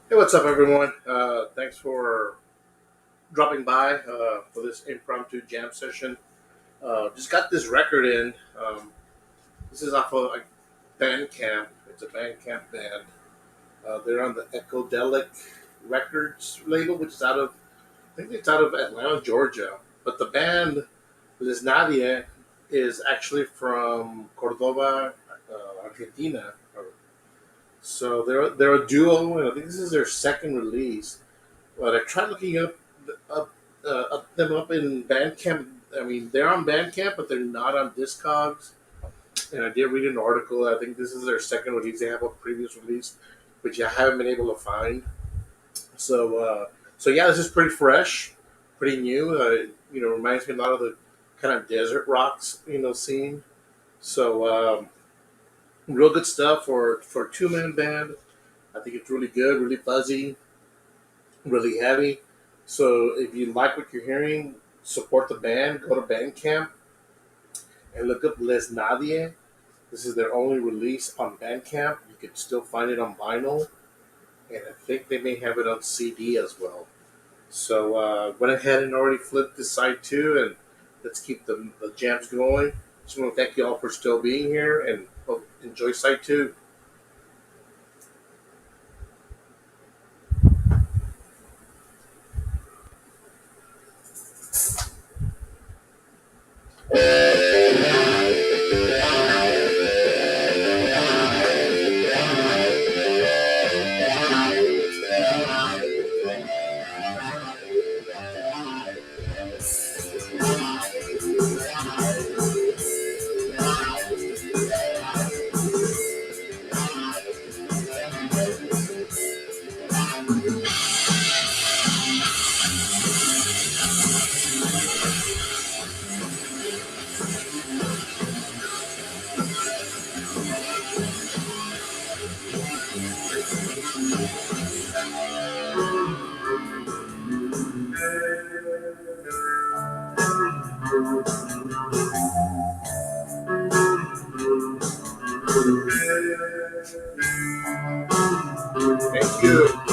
Hey, what's up, everyone? Thanks for dropping by for this impromptu jam session. Just got this record in. This is off of Bandcamp. It's a Bandcamp band. They're on the Ecodelic Records label, which is I think it's out of Atlanta, Georgia. But the band, Les Nadie, is actually from Cordoba, Argentina. So they're a duo, and I think this is their second release. But I tried looking up up them up in Bandcamp. I mean, they're on Bandcamp, but they're not on Discogs. And I did read an article. I think this is their second release. They have a previous release, which I haven't been able to find. So yeah, this is pretty fresh, pretty new. Reminds me a lot of the kind of desert rocks, scene. So real good stuff for a 2 man band. I think it's really good, really fuzzy, really heavy. So if you like what you're hearing, support the band. Go to Bandcamp and look up Les Nadie. This is their only release on Bandcamp. You can still find it on vinyl, and I think they may have it on CD as well. So went ahead and already flipped this side too, and let's keep the jams going. Just want to thank you all for still being here, and enjoy side two. Thank you.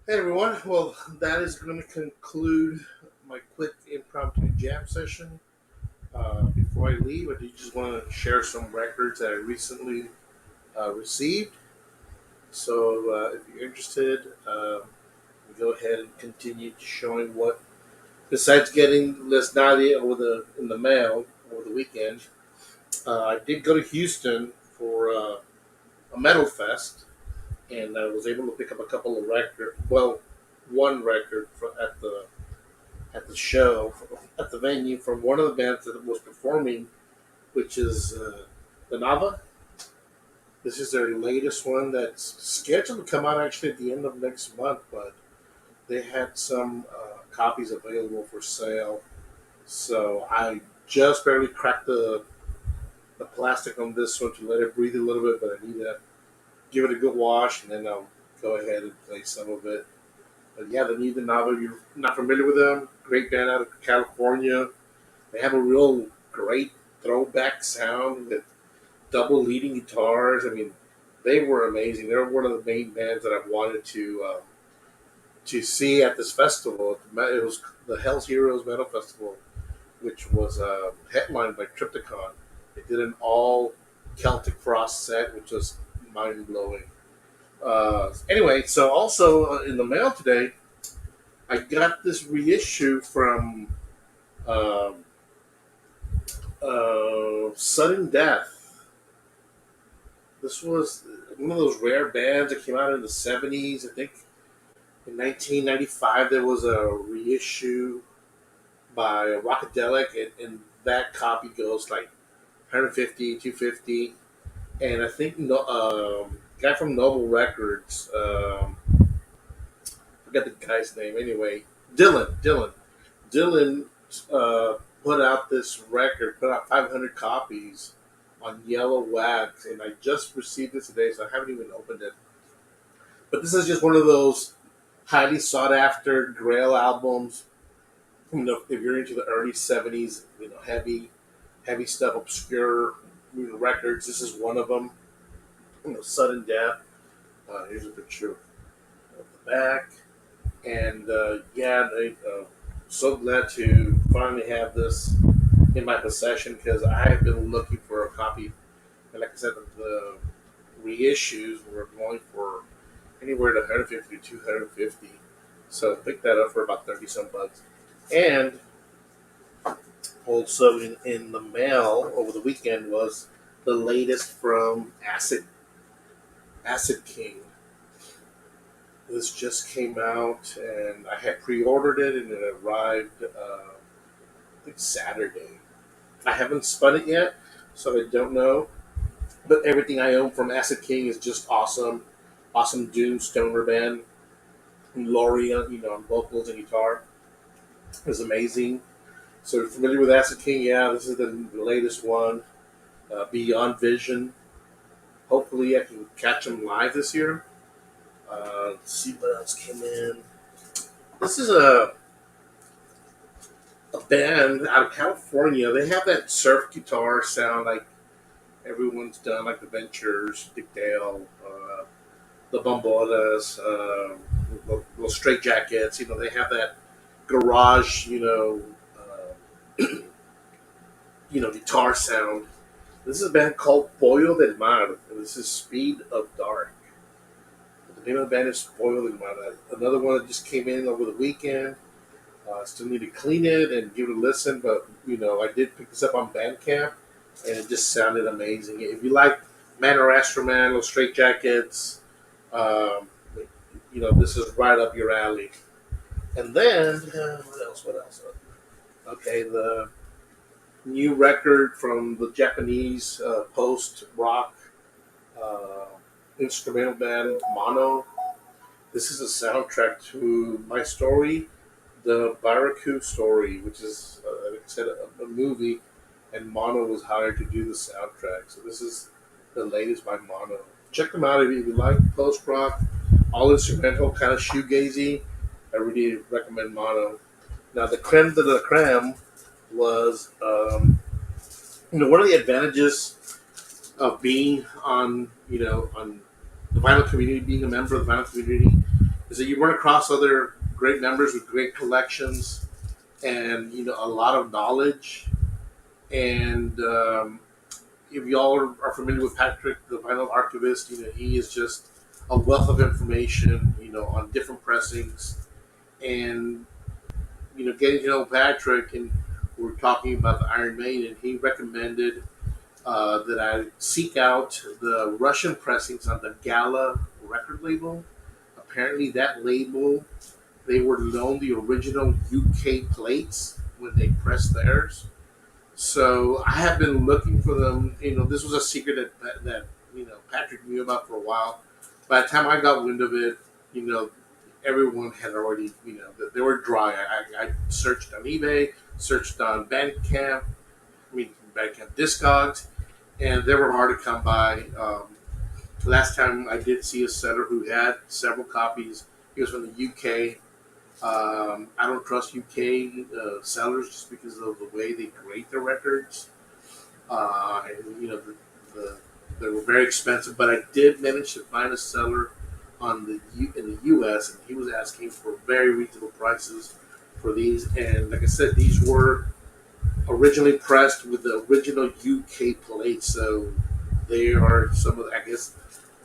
Hey everyone, well, that is going to conclude my quick impromptu jam session. Before I leave, I do just want to share some records that I recently received. So if you're interested, go ahead and continue showing what, besides getting Les Nadia in the mail over the weekend, I did go to Houston for a metal fest, and I was able to pick up a couple of records. Well, one record at the show at the venue from one of the bands that was performing, which is the Nava. This is their latest one that's scheduled to come out actually at the end of next month, but they had some copies available for sale. So I just barely cracked the the plastic on this one to let it breathe a little bit, but I need to give it a good wash, and then I'll go ahead and play some of it. But yeah, the Need the Novel, you're not familiar with them? Great band out of California. They have a real great throwback sound with double leading guitars. I mean, they were amazing. They're one of the main bands that I've wanted to see at this festival. It was the Hell's Heroes Metal Festival, which was headlined by Triptychon. They did an all Celtic Frost set, which was mind blowing. Anyway, so also in the mail today, I got this reissue from um Sudden Death. This was one of those rare bands that came out in the 70s. I think in 1995 there was a reissue by Rockadelic, and that copy goes like 150, 250. And I think guy from Noble Records, forget the guy's name anyway, Dylan uh, put out this record, put out 500 copies on yellow wax, and I just received it today, so I haven't even opened it. But this is just one of those highly sought after Grail albums. You know, if you're into the early '70s, heavy stuff, obscure records, this is one of them. Sudden Death. Here's a picture of the back, and yeah, so glad to finally have this in my possession because I have been looking for a copy. And like I said, the reissues were going for anywhere to 150 to 250. So I picked that up for about 30 some bucks. And also in the mail over the weekend was the latest from Acid King. This just came out, and I had pre-ordered it, and it arrived I think Saturday. I haven't spun it yet, so I don't know. But everything I own from Acid King is just awesome. Awesome doom stoner band. And Laurie, on vocals and guitar is amazing. So if you're familiar with Acid King, yeah, this is the latest one. Beyond Vision. Hopefully, I can catch them live this year. Let's see what else came in. This is a band out of California. They have that surf guitar sound like everyone's done, like the Ventures, Dick Dale, the Bombolas, the Straight Jackets. They have that garage, guitar sound. This is a band called Pollo del Mar. This is Speed of Dark. The name of the band is Pollo del Mar. Another one that just came in over the weekend. Still need to clean it and give it a listen, but I did pick this up on Bandcamp, and it just sounded amazing. If you like Man or Astroman, Little Straight Jackets, this is right up your alley. And then what else? What else? Okay, the new record from the Japanese post rock uh, instrumental band Mono. This is a soundtrack to My Story, the Baraku Story, which is, like I said, a movie, and Mono was hired to do the soundtrack. So this is the latest by Mono. Check them out if you like post rock, all instrumental, kind of shoegazy. I really recommend Mono. Now, the creme de la creme was, one of the advantages of being on the vinyl community, being a member of the vinyl community, is that you run across other great members with great collections and a lot of knowledge. And if y'all are familiar with Patrick, the vinyl archivist, he is just a wealth of information, on different pressings. And getting to know Patrick, and we're talking about the Iron Maiden, he recommended that I seek out the Russian pressings on the Gala record label. Apparently, that label, they were loaned the original UK plates when they pressed theirs. So I have been looking for them. This was a secret that Patrick knew about for a while. By the time I got wind of it, you know, everyone had already, they were dry. I searched on eBay, searched on Bandcamp Discogs, and they were hard to come by. Last time I did see a seller who had several copies. He was from the UK. I don't trust UK sellers just because of the way they grade their records. And the, they were very expensive. But I did manage to find a seller in the US, and he was asking for very reasonable prices for these. And like I said, these were originally pressed with the original UK plates, so they are some of I guess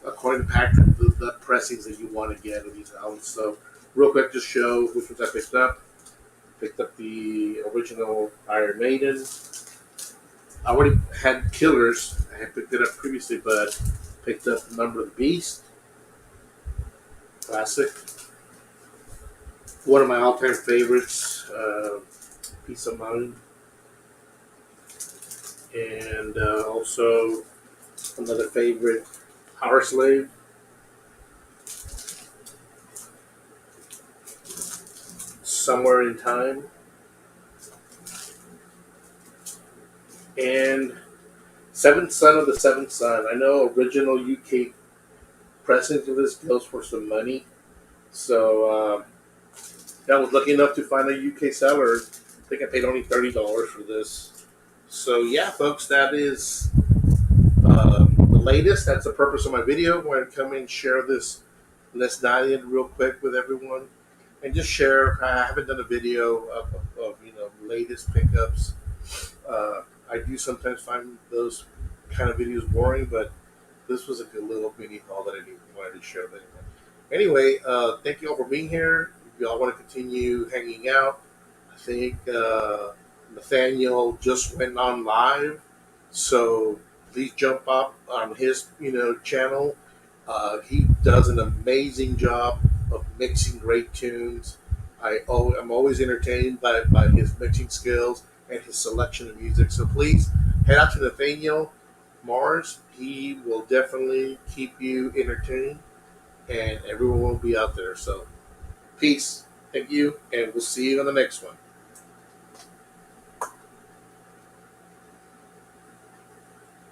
according to Patrick the pressings that you want to get of these albums. So real quick, just show which ones I picked up. Picked up the original Iron Maiden. I already had Killers. I had picked it up previously, but picked up Number of the Beast, classic. One of my all-time favorites, Peace of Mind, and also another favorite, Power Slave. Somewhere in Time, and Seventh Son of the Seventh Son. I know original UK pressing of this goes for some money, so I was lucky enough to find a UK seller. I think I paid only $30 for this. So yeah, folks, that is the latest. That's the purpose of my video. I want to come and share this Les Nyland real quick with everyone, and just share. I haven't done a video of latest pickups. I do sometimes find those kind of videos boring, but this was a good little mini haul that I wanted to share with anyone. Anyway, thank you all for being here. If y'all want to continue hanging out, I think Nathaniel just went on live, so please jump up on his channel. He does an amazing job of mixing great tunes. I'm always entertained by his mixing skills and his selection of music. So please head out to Nathaniel Mars. He will definitely keep you entertained, and everyone will be out there. So peace, thank you, and we'll see you on the next one.